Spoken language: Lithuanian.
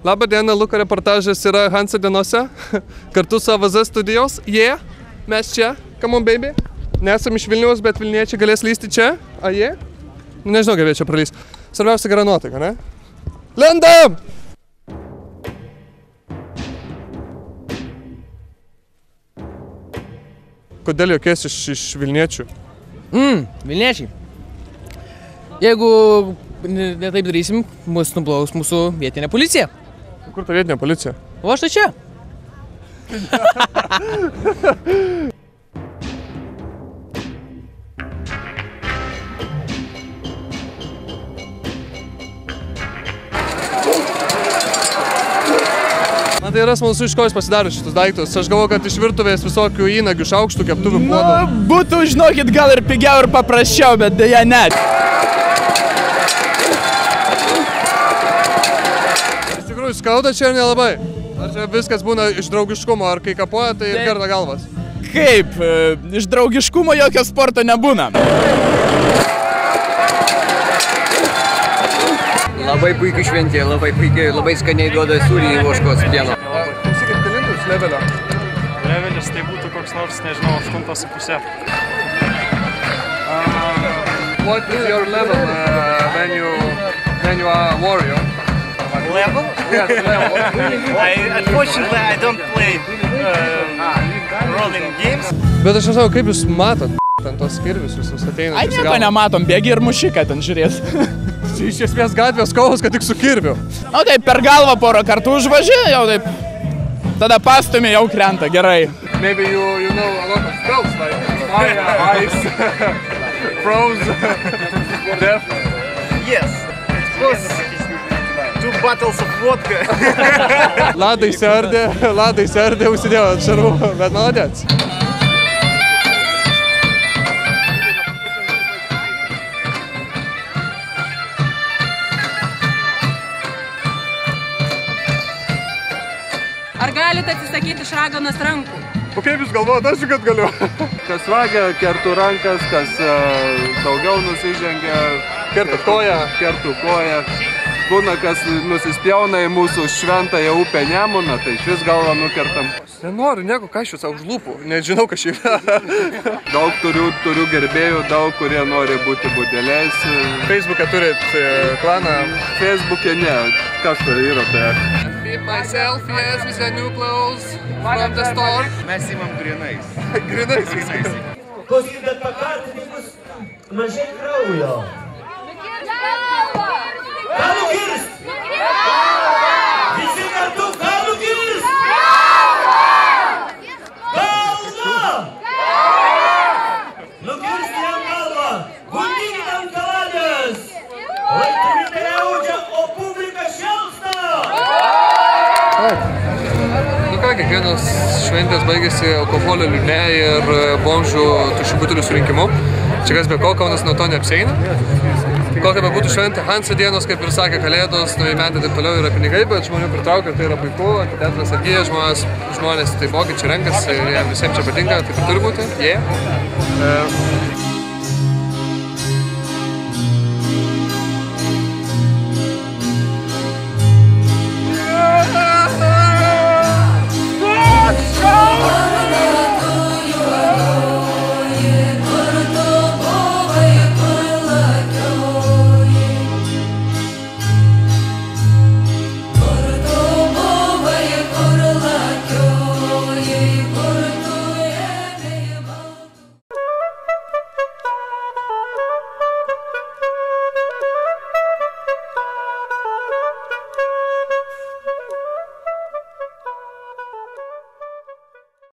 Labą dieną, Luko reportažas yra Hansa dienose, kartu su AVZ studijos. Mes čia, come on baby. Nesam iš Vilniaus, bet Vilniečiai galės lysti čia. Nežinau, kaip jie čia pralys. Svarbiausia gera nuotaika, ne? Lendam! Kodėl jokies iš Vilniečių? Vilniečiai. Jeigu netaip darysim, mus nuplaus mūsų vietinė policija. Kur ta vietinė policija? O aš tai čia. Man tai yra smalsu, iš ko jūs pasidaro šitus daiktus. Aš galvoju, kad iš virtuvės visokių įnagių, šaukštų, keptuvių puodų. Būtų, žinokit, gal ir pigiau ir paprasčiau, bet dėja net. Iš tikrųjų, skauda čia ir nelabai. Ar čia viskas būna iš draugiškumo, ar kai kapoja, tai ir kerta galvas? Kaip? Iš draugiškumo jokio sporto nebūna. Labai puikiai šventė, labai skaniai duoda sūrį į ožkos pieno. Klausykit, kelintus levelio? Levelis tai būtų koks nors, nežinau, 8,5. What is your level when you are warrior? Level? Yes, level. Unfortunately, I don't play rolling games. Bet aš nesau, kaip jūs matot ten tos kirvius visus ateina? Ai, nieko nematom, bėgi ir mušiką ten žiūrės. Iš esmės gatvės kovos, kad tik su kirviu. O taip, per galvą porą kartų užvaži, jau taip. Tada pastumė, jau krenta, gerai. Maybe you know a lot of spells, like fire, ice, froze, death. Yes, it was 2 bottles of vodka. Ladai serdė, užsidėjo ant šarvų, bet maladėts. Ar galite atsisakyti iš raganos rankų? O kaip jūs galvojate, aš kad galiu? Kas vagia, kertų rankas, kas daugiau nusižengia, Kerta koją. kertų koją. Būna, kas nusispjauna į mūsų šventąją upę Nemuną, tai iš vis galvą nukertam. Nenoriu nieko kaščių savo už lūpų, nežinau, kas šiaip. Daug turiu gerbėjų, daug kurie nori būti budeliais. Facebook'e turit klaną. Facebook'e ne, kas tai yra tai? Feed myself, yes, with the new clothes from the store. Mes imam grinais. Grinais. Koskite pakartininkus mažai kraujo. Ką nukirst? Visi kartu, ką nukirst? Galvą! Nukirsti jam galvą! Gundykit ant kaladės! Laikykite liaudžią, o publika šėlsta! Nu ką, kiekvienos šventės baigėsi alkoholio liūne ir bomžų tuščių butelių surinkimu. Čia kas be ko, Kaunas nuo to neapsieina. Kokia be būtų šventė, Hansa dienos, kaip ir sakė, kalėdos, nauji metai taip toliau yra pinigai, bet žmonių pritraukia, tai yra puiku, teatras atgyja, žmonės tai vokiečiai renkasi, jiems visiems čia patinka, taip ir turi būti.